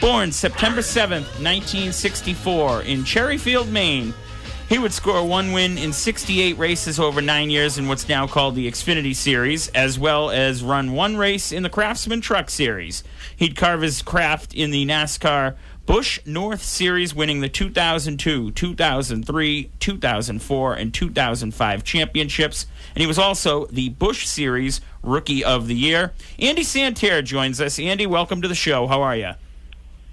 Born September 7th, 1964, in Cherryfield, Maine, he would score one win in 68 races over 9 years in what's now called the Xfinity Series, as well as run one race in the Craftsman Truck Series. He'd carve his craft in the NASCAR Busch North Series, winning the 2002, 2003, 2004, and 2005 championships. And he was also the Busch Series Rookie of the Year. Andy Santerre joins us. Andy, welcome to the show. How are you?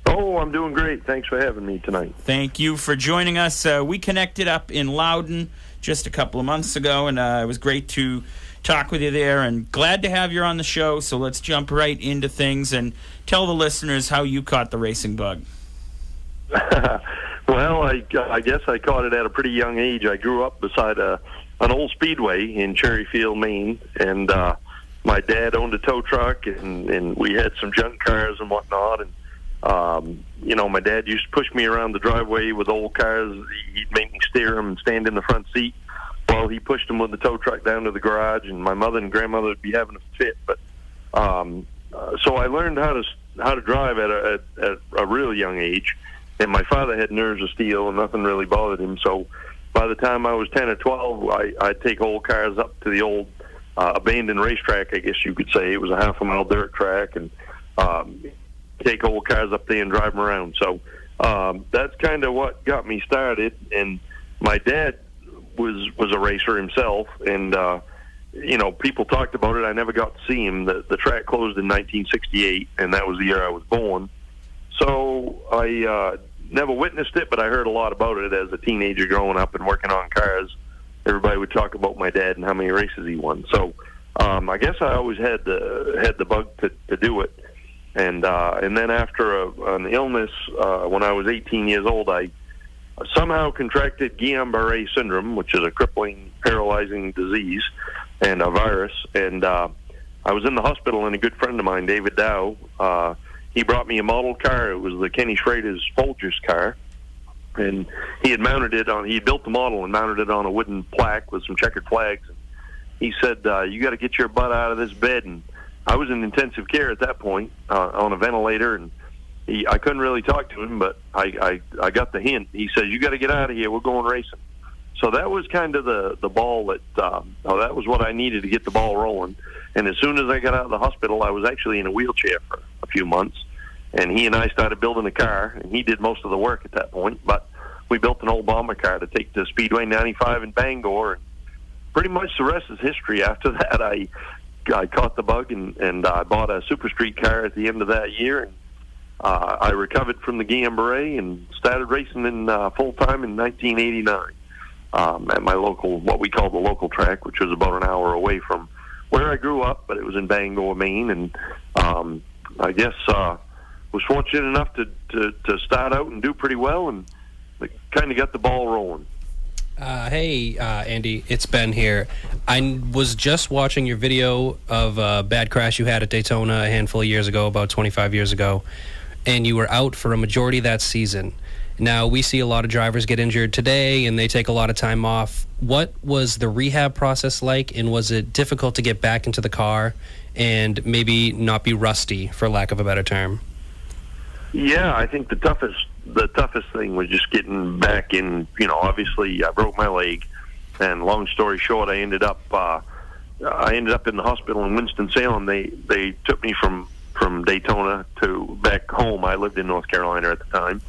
Oh, I'm doing great. Thanks for having me tonight. Thank you for joining us. We connected up in Loudon just a couple of months ago, and it was great to talk with you there, and glad to have you on the show. So let's jump right into things and tell the listeners how you caught the racing bug. Well, I guess I caught it at a pretty young age. I grew up beside an old speedway in Cherryfield, Maine, and my dad owned a tow truck, and we had some junk cars and whatnot, and my dad used to push me around the driveway with old cars. He'd make me steer them and stand in the front seat while he pushed them with the tow truck down to the garage, and my mother and grandmother would be having a fit. But so I learned how to drive at a real young age, and my father had nerves of steel, and nothing really bothered him. So by the time I was 10 or 12, I'd take old cars up to the old abandoned racetrack, I guess you could say. It was a half-a-mile dirt track, and take old cars up there and drive them around. So that's kind of what got me started. And my dad was a racer himself, and people talked about it. I never got to see him. The track closed in 1968, and that was the year I was born. So I never witnessed it, but I heard a lot about it as a teenager growing up and working on cars. Everybody would talk about my dad and how many races he won. So I guess I always had the bug to do it. And then after an illness, when I was 18 years old, I somehow contracted Guillain-Barré syndrome, which is a crippling, paralyzing disease and a virus. And I was in the hospital, and a good friend of mine, David Dow, he brought me a model car. It was the Kenny Schrader's Folgers car. And he had built the model and mounted it on a wooden plaque with some checkered flags. And he said, you got to get your butt out of this bed. And I was in intensive care at that point on a ventilator, and I couldn't really talk to him, but I got the hint. He says, you got to get out of here. We're going racing. So that was kind of the ball that was what I needed to get the ball rolling. And as soon as I got out of the hospital, I was actually in a wheelchair for a few months. And he and I started building a car, and he did most of the work at that point. But we built an old bomber car to take to Speedway 95 in Bangor. And pretty much the rest is history. After that, I caught the bug, and I bought a Super Street car at the end of that year. And I recovered from the Guillain-Barré and started racing in full-time in 1989 at my local, what we call the local track, which was about an hour away from where I grew up, but it was in Bangor, Maine. And I guess was fortunate enough to start out and do pretty well, and kind of got the ball rolling. Hey, Andy, it's Ben here. I was just watching your video of a bad crash you had at Daytona a handful of years ago, about 25 years ago, and you were out for a majority of that season. Now, we see a lot of drivers get injured today, and they take a lot of time off. What was the rehab process like, and was it difficult to get back into the car and maybe not be rusty, for lack of a better term? Yeah, I think the toughest thing was just getting back in. Obviously I broke my leg, and long story short, I ended up in the hospital in Winston-Salem. They took me from Daytona to back home. I lived in North Carolina at the time,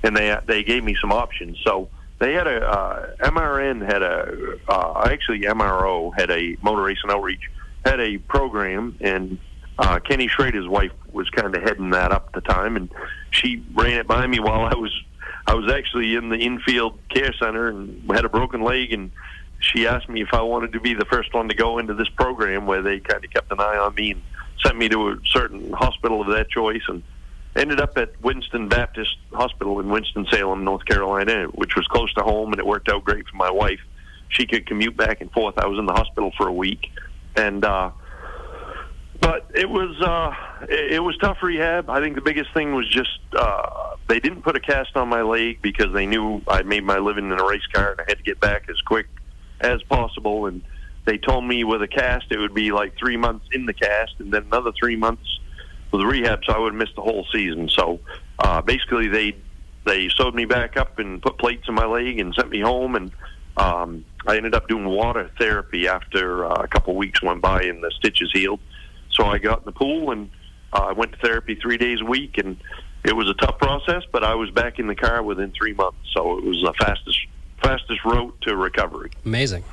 and they gave me some options. So they had MRO had a Motor Racing Outreach, had a program, and Kenny Schrader's wife was kind of heading that up at the time, and she ran it by me while I was actually in the infield care center and had a broken leg, and she asked me if I wanted to be the first one to go into this program where they kind of kept an eye on me and sent me to a certain hospital of their choice, and ended up at Winston Baptist Hospital in Winston-Salem, North Carolina, which was close to home, and it worked out great for my wife. She could commute back and forth. I was in the hospital for a week, and but it was tough rehab. I think the biggest thing was just they didn't put a cast on my leg because they knew I made my living in a race car and I had to get back as quick as possible. And they told me with a cast it would be like 3 months in the cast and then another 3 months with rehab, so I would have missed the whole season. So basically they sewed me back up and put plates in my leg and sent me home, and I ended up doing water therapy after a couple weeks went by and the stitches healed. So I got in the pool, and I went to therapy 3 days a week, and it was a tough process, but I was back in the car within 3 months. So it was the fastest road to recovery. Amazing.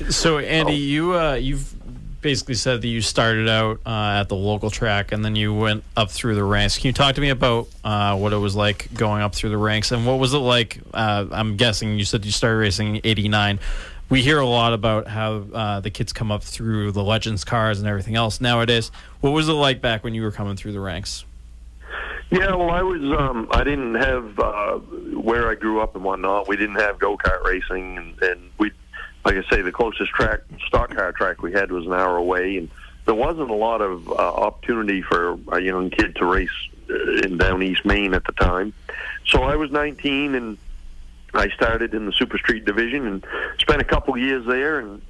So, Andy, you've basically said that you started out at the local track and then you went up through the ranks. Can you talk to me about what it was like going up through the ranks, and what was it like? I'm guessing you said you started racing in '89. We hear a lot about how the kids come up through the Legends cars and everything else nowadays. What was it like back when you were coming through the ranks? Yeah, well, I didn't have where I grew up and whatnot. We didn't have go-kart racing, and we, like I say, the closest stock car track we had was an hour away, and there wasn't a lot of opportunity for a young kid to race in down East Maine at the time. So I was 19, and I started in the Super Street division and spent a couple years there, and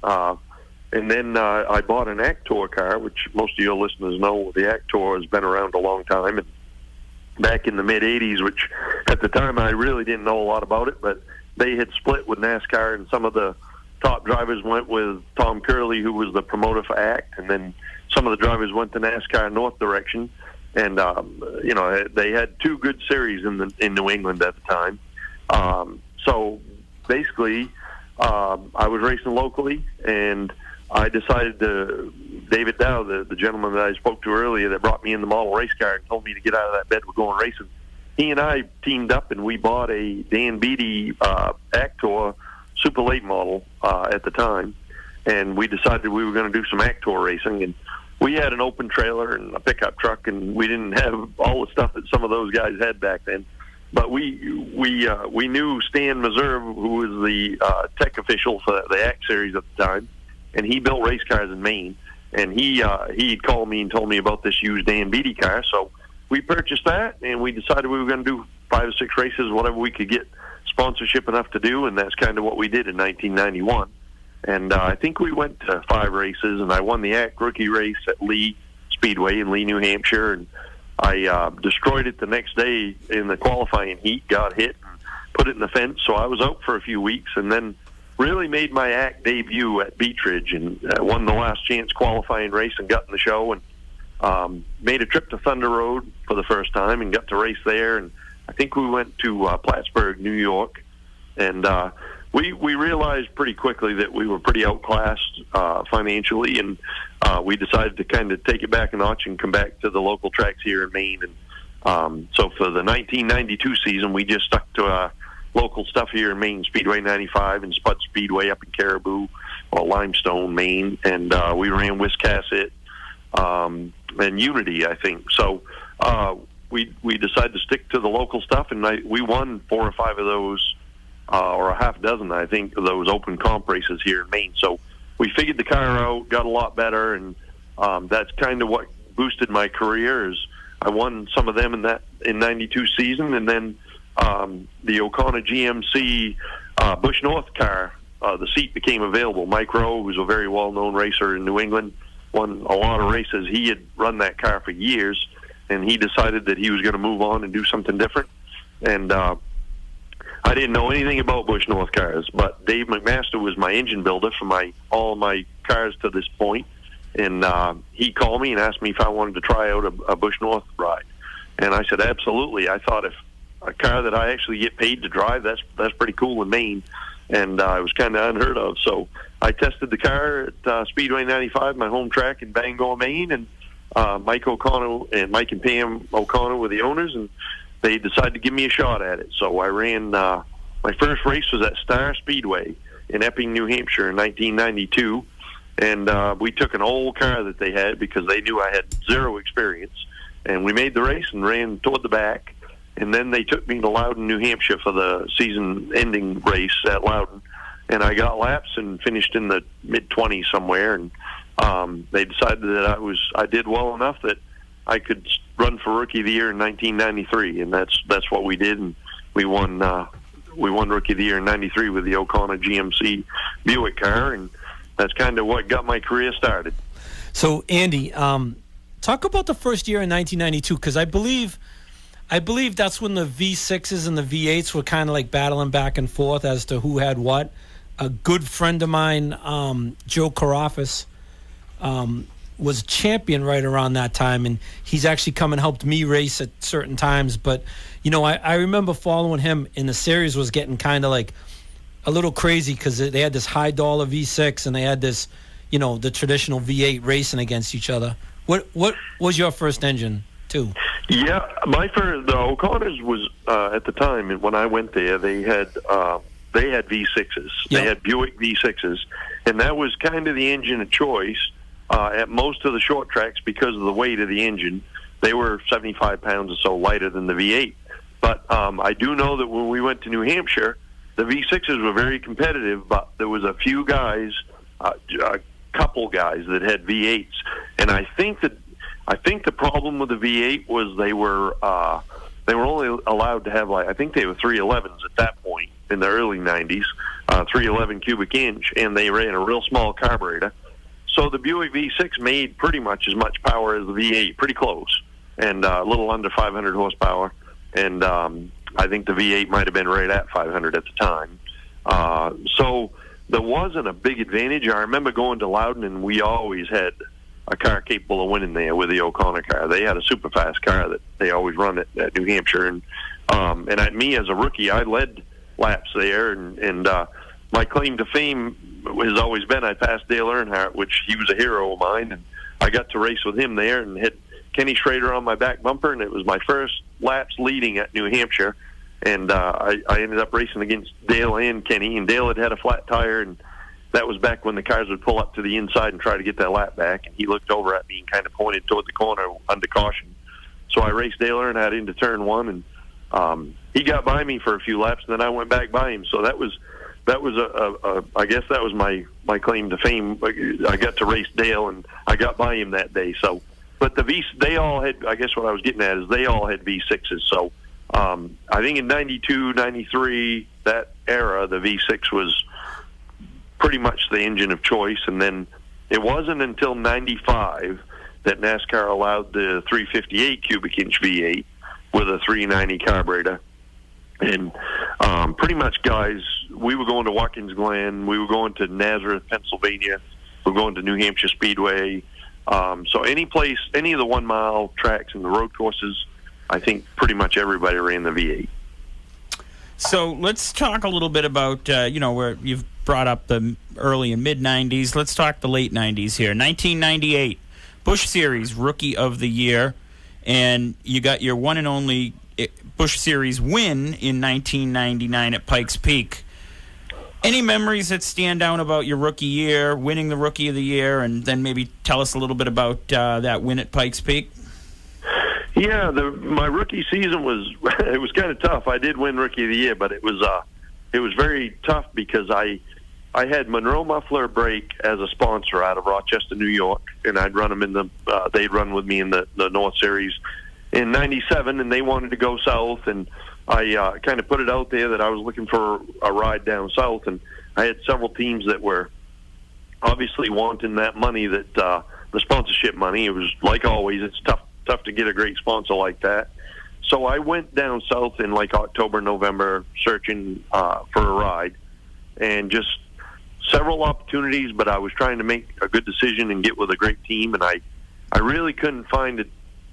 then I bought an Actor car, which most of your listeners know. The Actor has been around a long time, and back in the mid-'80s, which at the time I really didn't know a lot about it, but they had split with NASCAR, and some of the top drivers went with Tom Curley, who was the promoter for ACT, and then some of the drivers went to NASCAR North direction, and they had two good series in New England at the time. So basically, I was racing locally, and I decided to, David Dow, the gentleman that I spoke to earlier that brought me in the model race car and told me to get out of that bed, we're going racing. He and I teamed up, and we bought a Dan Beatty Actor super late model at the time, and we decided we were going to do some Actor racing. And we had an open trailer and a pickup truck, and we didn't have all the stuff that some of those guys had back then. But we knew Stan Meserve, who was the tech official for the ACT series at the time, and he built race cars in Maine. And he'd called me and told me about this used Dan Beatty car. So we purchased that, and we decided we were going to do 5 or 6 races, whatever we could get sponsorship enough to do, and that's kind of what we did in 1991. And I think we went to 5 races, and I won the ACT rookie race at Lee Speedway in Lee, New Hampshire, and I destroyed it the next day in the qualifying heat, got hit, and put it in the fence. So I was out for a few weeks, and then really made my ACT debut at Beechridge, and won the last chance qualifying race and got in the show, and made a trip to Thunder Road for the first time and got to race there. And I think we went to Plattsburgh, New York, and we realized pretty quickly that we were pretty outclassed financially, and we decided to kind of take it back a notch and come back to the local tracks here in Maine. And so for the 1992 season, we just stuck to local stuff here in Maine, Speedway 95 and Spud Speedway up in Caribou, or Limestone, Maine, and we ran Wiscasset and Unity, I think. So we decided to stick to the local stuff, and we won 4 or 5 of those, or a half dozen, I think, of those open comp races here in Maine. So we figured the car out, got a lot better, and that's kind of what boosted my career. Is I won some of them in 92 season, and then the O'Connor GMC Busch North car, the seat became available. Mike Rowe, who's a very well-known racer in New England, won a lot of races. He had run that car for years, and he decided that he was going to move on and do something different. And I didn't know anything about Busch North cars, but Dave McMaster was my engine builder for all my cars to this point, and he called me and asked me if I wanted to try out a Busch North ride. And I said, absolutely. I thought if a car that I actually get paid to drive, that's pretty cool in Maine, and it was kind of unheard of. So I tested the car at Speedway 95, my home track in Bangor, Maine, and Mike O'Connor and Mike and Pam O'Connor were the owners, and they decided to give me a shot at it. So I ran, my first race was at Star Speedway in Epping, New Hampshire in 1992, and we took an old car that they had because they knew I had 0 experience, and we made the race and ran toward the back. And then they took me to Loudon, New Hampshire for the season-ending race at Loudon, and I got laps and finished in the mid-20s somewhere. And they decided that I did well enough that I could run for Rookie of the Year in 1993, and that's what we did. And we won Rookie of the Year in '93 with the O'Connor GMC Buick car, and that's kind of what got my career started. So, Andy, talk about the first year in 1992, because I believe I believe that's when the V6s and the V8s were kind of like battling back and forth as to who had what. A good friend of mine, Joe Carafas, was champion right around that time, and he's actually come and helped me race at certain times. But, you know, I remember following him, and the series was getting kind of like a little crazy because they had this high dollar V6 and they had this, you know, the traditional V8 racing against each other. What was your first engine, too? Yeah, the O'Connors was at the time when I went there. They had V6s. Yep. They had Buick V6s, and that was kind of the engine of choice at most of the short tracks because of the weight of the engine. They were 75 pounds or so lighter than the V8. But I do know that when we went to New Hampshire, the V6s were very competitive, but there was a few guys, a couple guys that had V8s, and I think the problem with the V8 was they were only allowed to have, like, I think they were 311s at that point in the early 90s, 311 cubic inch, and they ran a real small carburetor. So the Buick V6 made pretty much as much power as the V8, pretty close, and a little under 500 horsepower. And I think the V8 might have been right at 500 at the time. So there wasn't a big advantage. I remember going to Loudon, and we always had a car capable of winning there with the O'Connor car. They had a super fast car that they always run at New Hampshire. And at me as a rookie, I led laps there, and my claim to fame has always been I passed Dale Earnhardt, which he was a hero of mine, and I got to race with him there and hit Kenny Schrader on my back bumper, and it was my first laps leading at New Hampshire. And I ended up racing against Dale and Kenny, and Dale had a flat tire, and that was back when the cars would pull up to the inside and try to get that lap back, and he looked over at me and kind of pointed toward the corner under caution. So I raced Dale Earnhardt into turn one, and he got by me for a few laps, and then I went back by him. So that was I guess that was my claim to fame. I got to race Dale, and I got by him that day. So, but they all had, I guess what I was getting at is they all had V6s. So I think in 92, 93, that era, the V6 was pretty much the engine of choice. And then it wasn't until 95 that NASCAR allowed the 358 cubic inch V8 with a 390 carburetor. And pretty much, guys, we were going to Watkins Glen, we were going to Nazareth, Pennsylvania, we were going to New Hampshire Speedway. So any of the 1 mile tracks and the road courses, I think pretty much everybody ran the V8. So let's talk a little bit about, where you've brought up the early and mid-'90s. Let's talk the late 90s here. 1998, Busch Series Rookie of the Year, and you got your one and only Busch Series win in 1999 at Pikes Peak. Any memories that stand out about your rookie year, winning the Rookie of the Year, and then maybe tell us a little bit about that win at Pikes Peak? Yeah, my rookie season was kind of tough. I did win Rookie of the Year, but it was very tough because I had Monroe Muffler Brake as a sponsor out of Rochester, New York, and I'd run them in they'd run with me in the North Series in 97, and they wanted to go south, and I kind of put it out there that I was looking for a ride down south, and I had several teams that were obviously wanting that money, that the sponsorship money. It was, like always, it's tough to get a great sponsor like that. So I went down south in like October, November, searching for a ride, and just several opportunities, but I was trying to make a good decision and get with a great team, and I really couldn't find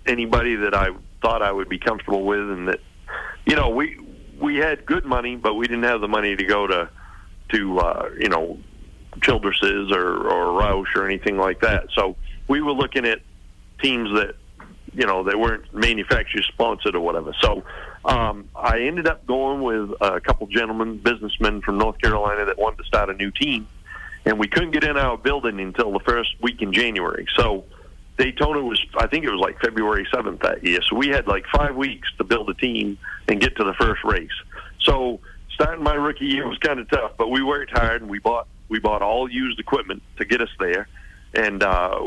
anybody that I thought I would be comfortable with, and that, we had good money, but we didn't have the money to go to Childress's or Roush or anything like that. So we were looking at teams that, they weren't manufacturer sponsored or whatever. So I ended up going with a couple businessmen from North Carolina that wanted to start a new team, and we couldn't get in our building until the first week in January. So Daytona I think it was like February 7th that year. So we had like 5 weeks to build a team and get to the first race. So starting my rookie year was kind of tough, but we worked hard, and we bought all used equipment to get us there. And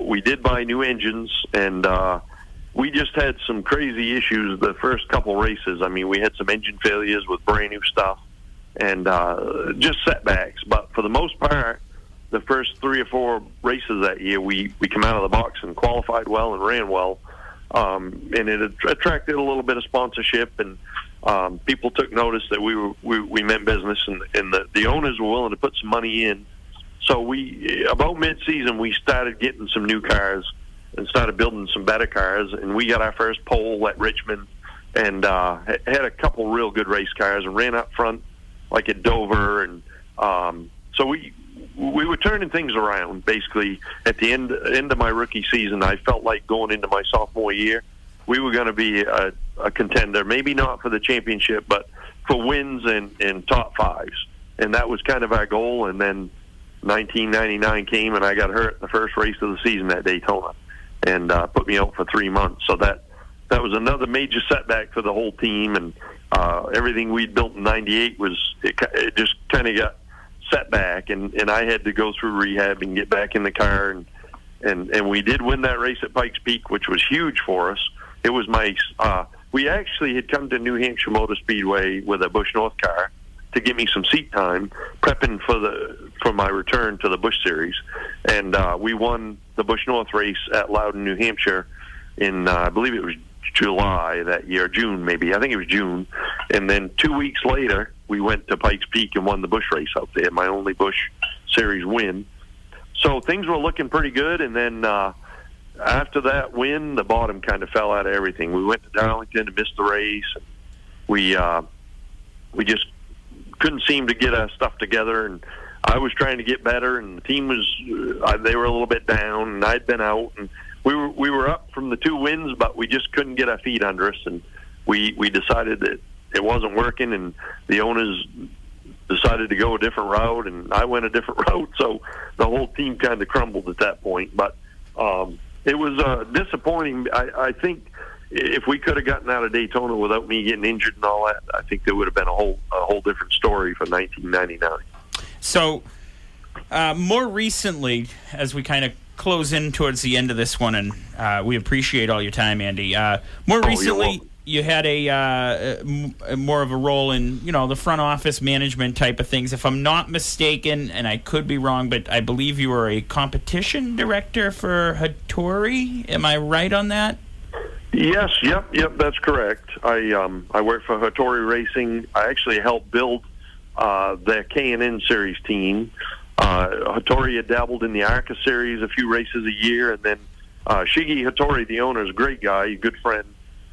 we did buy new engines, and we just had some crazy issues the first couple races. I mean, we had some engine failures with brand new stuff and just setbacks. But for the most part, the first 3 or 4 races that year, we come out of the box and qualified well and ran well. and it attracted a little bit of sponsorship, and people took notice that we meant business, and the owners were willing to put some money in. So about mid-season, we started getting some new cars and started building some better cars, and we got our first pole at Richmond, and had a couple real good race cars, and ran up front like at Dover, and so we were turning things around. Basically, at the end of my rookie season, I felt like going into my sophomore year, we were going to be a contender, maybe not for the championship, but for wins and top fives, and that was kind of our goal. And then 1999 came, and I got hurt the first race of the season at Daytona, and put me out for 3 months. So that was another major setback for the whole team, and everything we'd built in '98 it just kind of got set back, and I had to go through rehab and get back in the car, and we did win that race at Pikes Peak, which was huge for us. It was we actually had come to New Hampshire Motor Speedway with a Busch North car to give me some seat time, prepping for my return to the Busch Series, and we won the Busch North race at Loudon, New Hampshire, in I believe it was July that year, June maybe. I think it was June. And then 2 weeks later, we went to Pikes Peak and won the Busch race out there, my only Busch Series win. So things were looking pretty good, and then after that win, the bottom kind of fell out of everything. We went to Darlington and missed the race. We just couldn't seem to get our stuff together, and I was trying to get better, and the team they were a little bit down, and I'd been out, and we were up from the 2 wins, but we just couldn't get our feet under us, and we decided that it wasn't working, and the owners decided to go a different route, and I went a different route, so the whole team kind of crumbled at that point. But it was disappointing. I think if we could have gotten out of Daytona without me getting injured and all that, I think there would have been a whole different story for 1999. So more recently, as we kind of close in towards the end of this one, and we appreciate all your time, Andy. More recently, you had a more of a role in the front office management type of things. If I'm not mistaken, and I could be wrong, but I believe you were a competition director for Hattori. Am I right on that? Yes, yep, that's correct. I worked for Hattori Racing. I actually helped build their K&N Series team. Hattori had dabbled in the ARCA Series a few races a year, and then Shiggy Hattori, the owner, is a great guy, a good friend,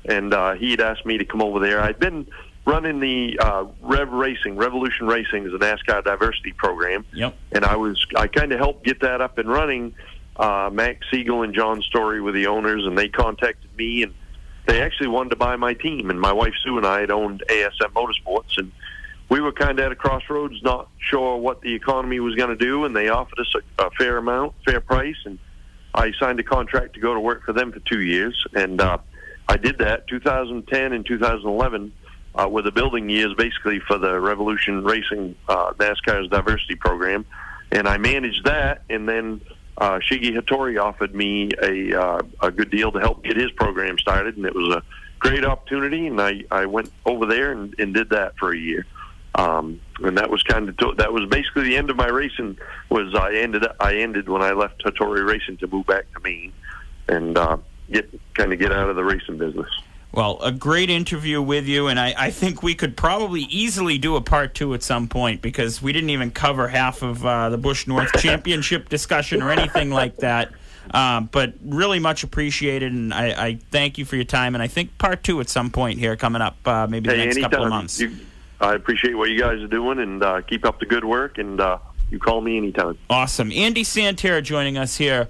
and he'd asked me to come over there. I'd been running the Revolution Racing as a NASCAR diversity program, yep. And I kind of helped get that up and running. Max Siegel and John Story were the owners, and they contacted me, and they actually wanted to buy my team. And my wife Sue and I had owned ASM Motorsports, and we were kind of at a crossroads, not sure what the economy was going to do, and they offered us a fair price, and I signed a contract to go to work for them for 2 years, and I did that. 2010 and 2011 were the building years, basically, for the Revolution Racing NASCAR's diversity program, and I managed that, and then Shiggy Hattori offered me a good deal to help get his program started, and it was a great opportunity, and I went over there and did that for a year. And that was that was basically the end of my racing. I ended when I left Hattori Racing to move back to Maine and get out of the racing business. Well, a great interview with you, and I think we could probably easily do a part 2 at some point, because we didn't even cover half of the Busch North Championship discussion or anything like that. But really much appreciated, and I thank you for your time, and I think part 2 at some point here coming up, maybe the next couple of months. I appreciate what you guys are doing, and keep up the good work, and you call me anytime. Awesome. Andy Santerre joining us here